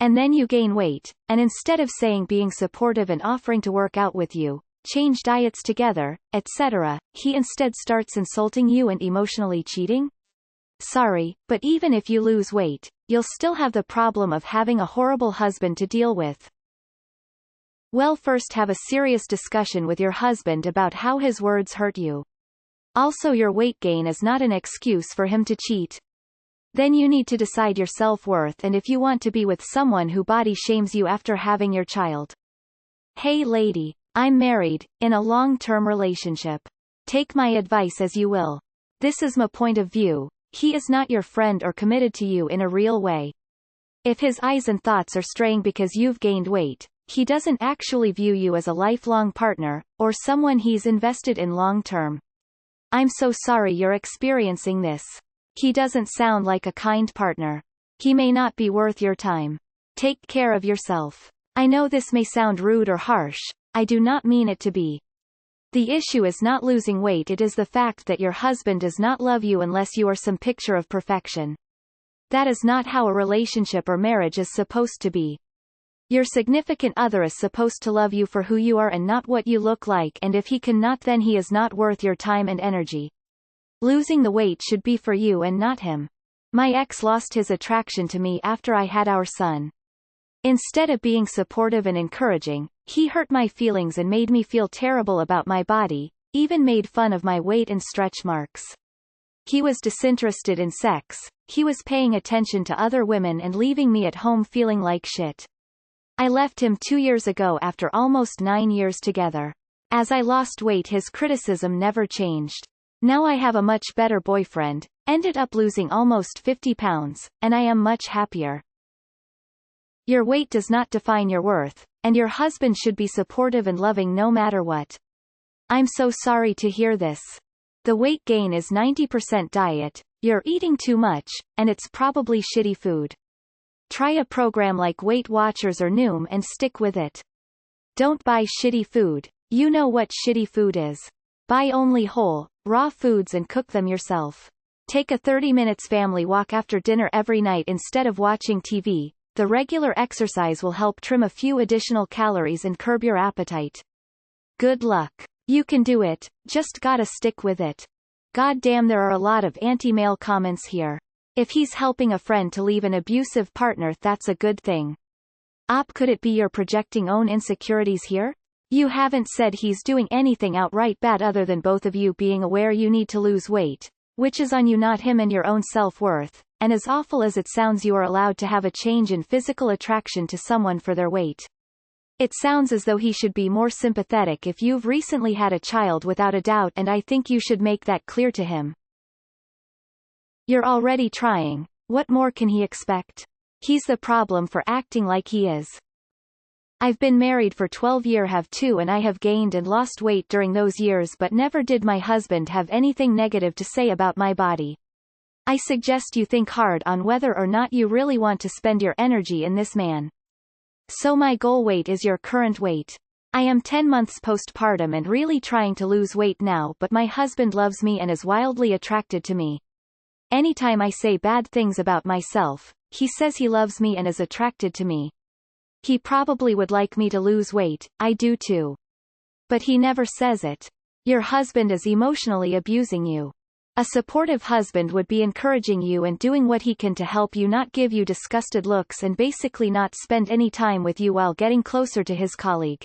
And then you gain weight, and instead of saying being supportive and offering to work out with you, change diets together, etc., he instead starts insulting you and emotionally cheating? Sorry, but even if you lose weight, you'll still have the problem of having a horrible husband to deal with. Well, first have a serious discussion with your husband about how his words hurt you. Also, your weight gain is not an excuse for him to cheat. Then you need to decide your self-worth and if you want to be with someone who body shames you after having your child. Hey lady, I'm married, in a long-term relationship. Take my advice as you will. This is my point of view. He is not your friend or committed to you in a real way. If his eyes and thoughts are straying because you've gained weight, he doesn't actually view you as a lifelong partner, or someone he's invested in long-term. I'm so sorry you're experiencing this. He doesn't sound like a kind partner. He may not be worth your time. Take care of yourself. I know this may sound rude or harsh. I do not mean it to be. The issue is not losing weight, it is the fact that your husband does not love you unless you are some picture of perfection. That is not how a relationship or marriage is supposed to be. Your significant other is supposed to love you for who you are and not what you look like, and if he cannot, then he is not worth your time and energy. Losing the weight should be for you and not him. My ex lost his attraction to me after I had our son. Instead of being supportive and encouraging, he hurt my feelings and made me feel terrible about my body, even made fun of my weight and stretch marks. He was disinterested in sex, he was paying attention to other women and leaving me at home feeling like shit. I left him 2 years ago after almost 9 years together. As I lost weight, his criticism never changed. Now I have a much better boyfriend, ended up losing almost 50 pounds, and I am much happier. Your weight does not define your worth, and your husband should be supportive and loving no matter what. I'm so sorry to hear this. The weight gain is 90% diet, you're eating too much, and it's probably shitty food. Try a program like Weight Watchers or Noom and stick with it. Don't buy shitty food. You know what shitty food is. Buy only whole, raw foods and cook them yourself. Take a 30 minutes family walk after dinner every night instead of watching TV. The regular exercise will help trim a few additional calories and curb your appetite. Good luck. You can do it, just gotta stick with it. God damn, there are a lot of anti-male comments here. If he's helping a friend to leave an abusive partner, that's a good thing. Could it be you're projecting own insecurities here? You haven't said he's doing anything outright bad other than both of you being aware you need to lose weight, which is on you, not him, and your own self-worth. And as awful as it sounds, you are allowed to have a change in physical attraction to someone for their weight. It sounds as though he should be more sympathetic if you've recently had a child, without a doubt, and I think you should make that clear to him. You're already trying. What more can he expect? He's the problem for acting like he is. I've been married for 12 years, have too, and I have gained and lost weight during those years, but never did my husband have anything negative to say about my body. I suggest you think hard on whether or not you really want to spend your energy in this man. So my goal weight is your current weight. I am 10 months postpartum and really trying to lose weight now, but my husband loves me and is wildly attracted to me. Anytime I say bad things about myself, he says he loves me and is attracted to me. He probably would like me to lose weight, I do too. But he never says it. Your husband is emotionally abusing you. A supportive husband would be encouraging you and doing what he can to help you, not give you disgusted looks and basically not spend any time with you while getting closer to his colleague.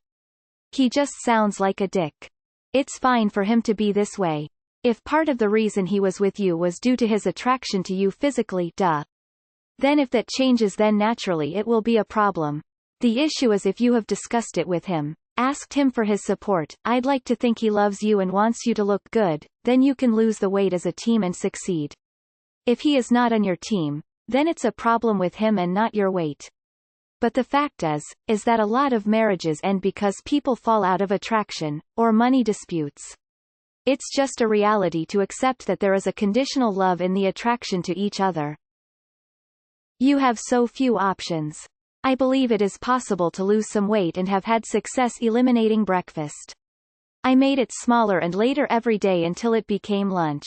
He just sounds like a dick. It's fine for him to be this way. If part of the reason he was with you was due to his attraction to you physically, then if that changes, then naturally it will be a problem. The issue is if you have discussed it with him, asked him for his support. I'd like to think he loves you and wants you to look good, then you can lose the weight as a team and succeed. If he is not on your team, then it's a problem with him and not your weight. But the fact is that a lot of marriages end because people fall out of attraction, or money disputes. It's just a reality to accept that there is a conditional love in the attraction to each other. You have so few options. I believe it is possible to lose some weight and have had success eliminating breakfast. I made it smaller and later every day until it became lunch.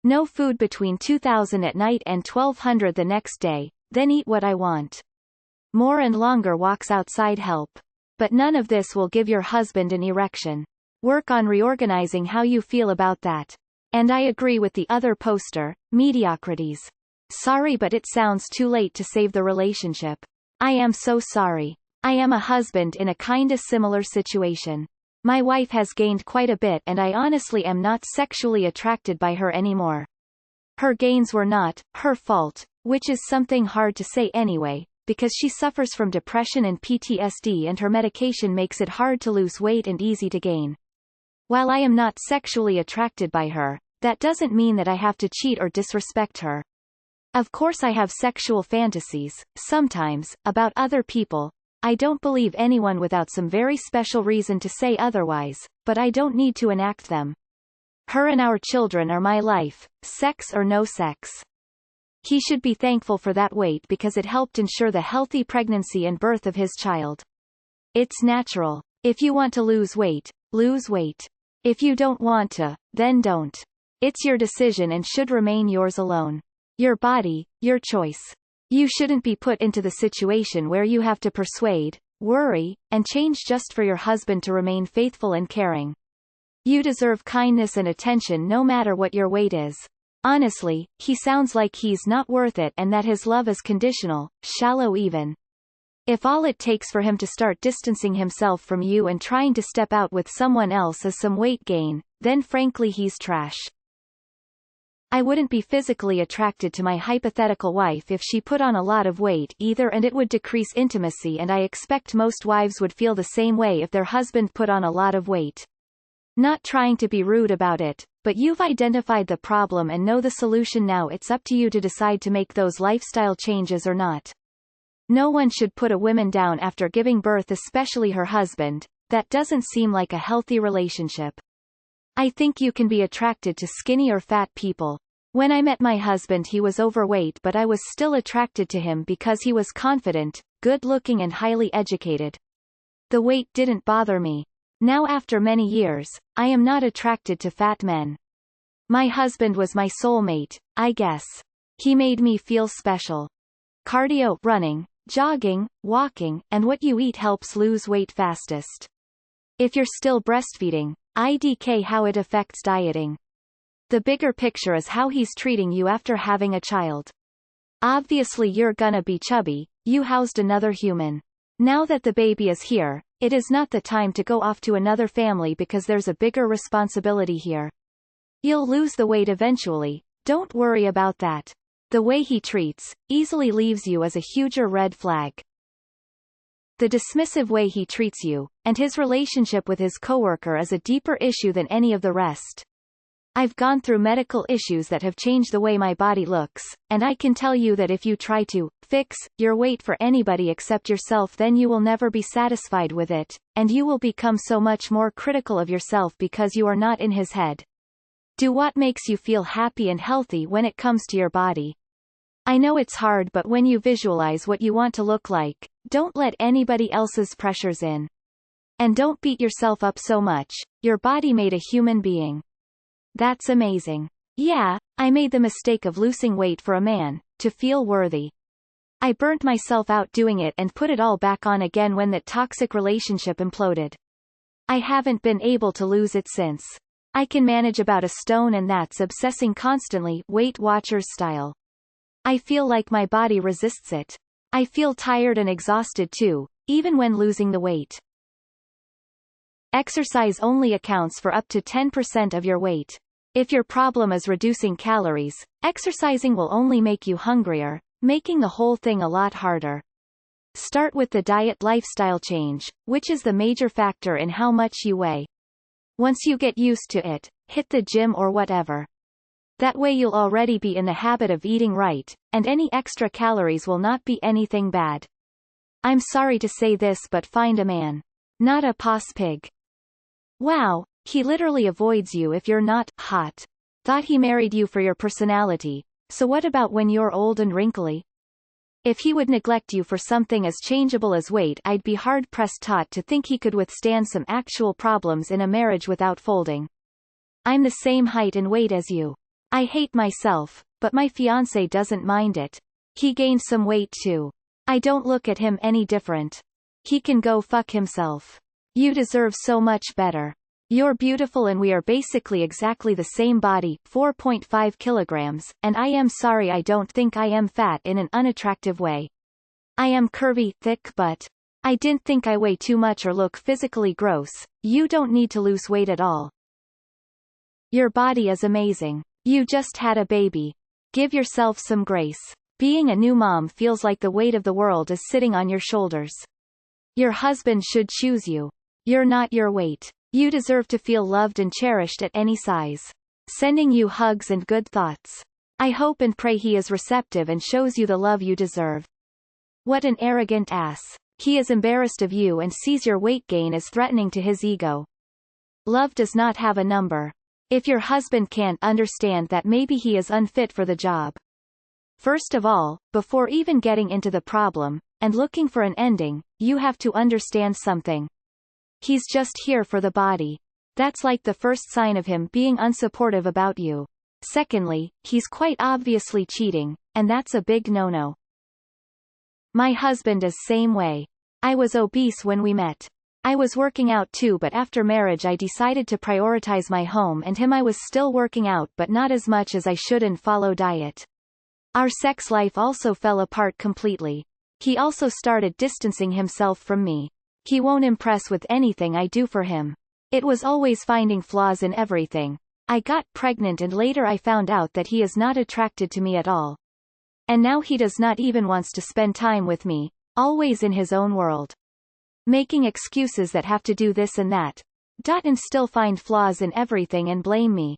No food between 2000 at night and 1200 the next day, then eat what I want. More and longer walks outside help. But none of this will give your husband an erection. Work on reorganizing how you feel about that. And I agree with the other poster, mediocrities. Sorry, but it sounds too late to save the relationship. I am so sorry. I am a husband in a kinda similar situation. My wife has gained quite a bit and I honestly am not sexually attracted by her anymore. Her gains were not her fault, which is something hard to say anyway, because she suffers from depression and PTSD and her medication makes it hard to lose weight and easy to gain. While I am not sexually attracted by her, that doesn't mean that I have to cheat or disrespect her. Of course I have sexual fantasies, sometimes, about other people. I don't believe anyone without some very special reason to say otherwise, but I don't need to enact them. Her and our children are my life, sex or no sex. He should be thankful for that weight because it helped ensure the healthy pregnancy and birth of his child. It's natural. If you want to lose weight, lose weight. If you don't want to, then don't. It's your decision and should remain yours alone. Your body, your choice. You shouldn't be put into the situation where you have to persuade, worry, and change just for your husband to remain faithful and caring. You deserve kindness and attention no matter what your weight is. Honestly, he sounds like he's not worth it and that his love is conditional, shallow even. If all it takes for him to start distancing himself from you and trying to step out with someone else is some weight gain, then frankly he's trash. I wouldn't be physically attracted to my hypothetical wife if she put on a lot of weight either, and it would decrease intimacy, and I expect most wives would feel the same way if their husband put on a lot of weight. Not trying to be rude about it, but you've identified the problem and know the solution. Now it's up to you to decide to make those lifestyle changes or not. No one should put a woman down after giving birth, especially her husband. That doesn't seem like a healthy relationship. I think you can be attracted to skinny or fat people. When I met my husband he was overweight, but I was still attracted to him because he was confident, good-looking and highly educated. The weight didn't bother me. Now after many years, I am not attracted to fat men. My husband was my soulmate, I guess. He made me feel special. Cardio, running, jogging, walking, and what you eat helps lose weight fastest. If you're still breastfeeding, IDK how it affects dieting. The bigger picture is how he's treating you after having a child. Obviously you're gonna be chubby, you housed another human. Now that the baby is here, it is not the time to go off to another family because there's a bigger responsibility here. You'll lose the weight eventually, don't worry about that. The way he treats, easily leaves you as a huger red flag. The dismissive way he treats you, and his relationship with his coworker is a deeper issue than any of the rest. I've gone through medical issues that have changed the way my body looks, and I can tell you that if you try to fix your weight for anybody except yourself, then you will never be satisfied with it, and you will become so much more critical of yourself because you are not in his head. Do what makes you feel happy and healthy when it comes to your body. I know it's hard, but when you visualize what you want to look like, don't let anybody else's pressures in. And don't beat yourself up so much, your body made a human being. That's amazing. Yeah, I made the mistake of losing weight for a man, to feel worthy. I burnt myself out doing it and put it all back on again when that toxic relationship imploded. I haven't been able to lose it since. I can manage about a stone, and that's obsessing constantly, Weight Watchers style. I feel like my body resists it. I feel tired and exhausted too, even when losing the weight. Exercise only accounts for up to 10% of your weight. If your problem is reducing calories, exercising will only make you hungrier, making the whole thing a lot harder. Start with the diet-lifestyle change, which is the major factor in how much you weigh. Once you get used to it, hit the gym or whatever. That way you'll already be in the habit of eating right, and any extra calories will not be anything bad. I'm sorry to say this, but find a man. Not a pos pig. Wow, he literally avoids you if you're not hot. Thought he married you for your personality, so what about when you're old and wrinkly? If he would neglect you for something as changeable as weight, I'd be hard-pressed to think he could withstand some actual problems in a marriage without folding. I'm the same height and weight as you. I hate myself, but my fiancé doesn't mind it. He gained some weight too. I don't look at him any different. He can go fuck himself. You deserve so much better. You're beautiful and we are basically exactly the same body, 4.5 kilograms, and I am sorry I don't think I am fat in an unattractive way. I am curvy, thick but I didn't think I weigh too much or look physically gross. You don't need to lose weight at all. Your body is amazing. You just had a baby. Give yourself some grace. Being a new mom feels like the weight of the world is sitting on your shoulders. Your husband should choose you. You're not your weight. You deserve to feel loved and cherished at any size. Sending you hugs and good thoughts. I hope and pray he is receptive and shows you the love you deserve. What an arrogant ass. He is embarrassed of you and sees your weight gain as threatening to his ego. Love does not have a number. If your husband can't understand that, maybe he is unfit for the job. First of all, before even getting into the problem, and looking for an ending, you have to understand something. He's just here for the body. That's like the first sign of him being unsupportive about you. Secondly, he's quite obviously cheating, and that's a big no-no. My husband is same way. I was obese when we met. I was working out too, but after marriage I decided to prioritize my home and him. I was still working out but not as much as I should and follow diet. Our sex life also fell apart completely. He also started distancing himself from me. He won't impress with anything I do for him. It was always finding flaws in everything. I got pregnant and later I found out that he is not attracted to me at all. And now he does not even wants to spend time with me, always in his own world. Making excuses that have to do this and that. And still find flaws in everything and blame me.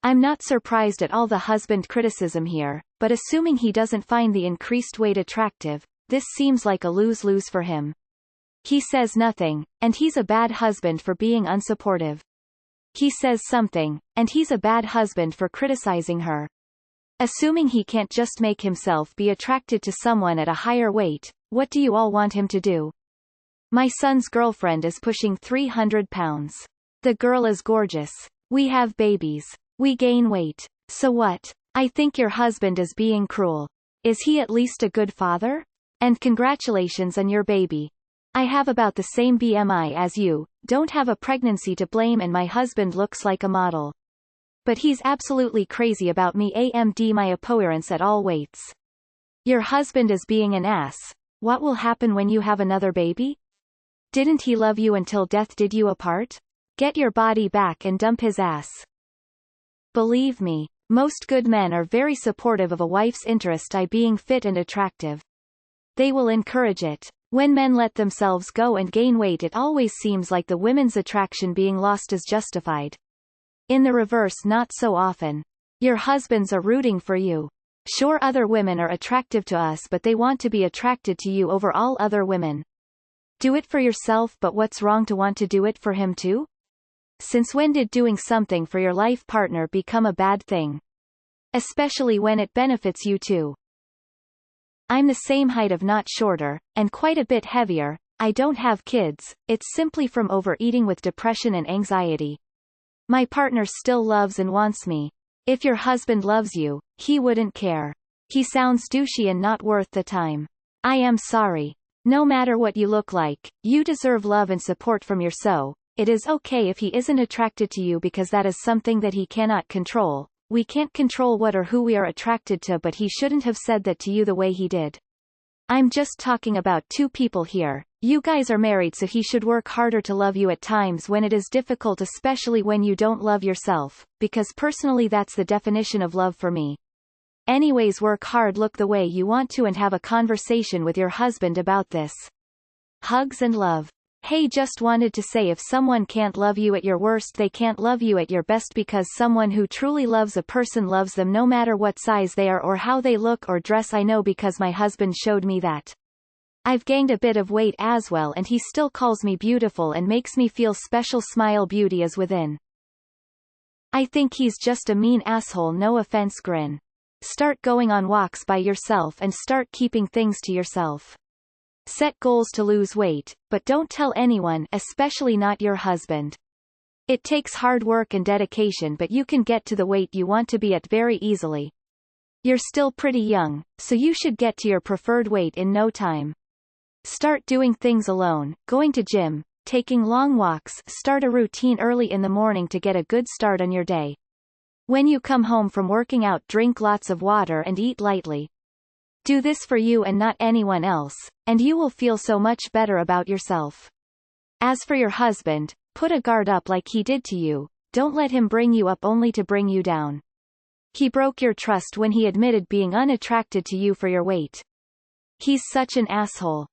I'm not surprised at all the husband criticism here, but assuming he doesn't find the increased weight attractive, this seems like a lose-lose for him. He says nothing, and he's a bad husband for being unsupportive. He says something, and he's a bad husband for criticizing her. Assuming he can't just make himself be attracted to someone at a higher weight, what do you all want him to do? My son's girlfriend is pushing 300 pounds. The girl is gorgeous. We have babies. We gain weight. So what? I think your husband is being cruel. Is he at least a good father? And congratulations on your baby. I have about the same BMI as you, don't have a pregnancy to blame, and my husband looks like a model. But he's absolutely crazy about me and my appearance at all weights. Your husband is being an ass. What will happen when you have another baby? Didn't he love you until death did you apart? Get your body back and dump his ass. Believe me, most good men are very supportive of a wife's interest in being fit and attractive. They will encourage it. When men let themselves go and gain weight, it always seems like the women's attraction being lost is justified. In the reverse, not so often. Your husbands are rooting for you. Sure, other women are attractive to us, but they want to be attracted to you over all other women. Do it for yourself, but what's wrong to want to do it for him too? Since when did doing something for your life partner become a bad thing? Especially when it benefits you too. I'm the same height, if not shorter, and quite a bit heavier. I don't have kids, it's simply from overeating with depression and anxiety. My partner still loves and wants me. If your husband loves you, he wouldn't care. He sounds douchey and not worth the time. I am sorry. No matter what you look like, you deserve love and support from your so. It is okay if he isn't attracted to you, because that is something that he cannot control. We can't control what or who we are attracted to, but he shouldn't have said that to you the way he did. I'm just talking about two people here. You guys are married, so he should work harder to love you at times when it is difficult, especially when you don't love yourself, because personally that's the definition of love for me. Anyways, work hard, look the way you want to, and have a conversation with your husband about this. Hugs and love. Hey, just wanted to say, if someone can't love you at your worst, they can't love you at your best, because someone who truly loves a person loves them no matter what size they are or how they look or dress. I know, because my husband showed me that. I've gained a bit of weight as well, and he still calls me beautiful and makes me feel special. Smile, beauty is within. I think he's just a mean asshole, no offense. Grin. Start going on walks by yourself and start keeping things to yourself. Set goals to lose weight, but don't tell anyone, especially not your husband. It takes hard work and dedication, but you can get to the weight you want to be at very easily. You're still pretty young, so you should get to your preferred weight in no time. Start doing things alone, going to gym, taking long walks. Start a routine early in the morning to get a good start on your day. When you come home from working out, drink lots of water and eat lightly. Do this for you and not anyone else, and you will feel so much better about yourself. As for your husband, put a guard up like he did to you. Don't let him bring you up only to bring you down. He broke your trust when he admitted being unattracted to you for your weight. He's such an asshole.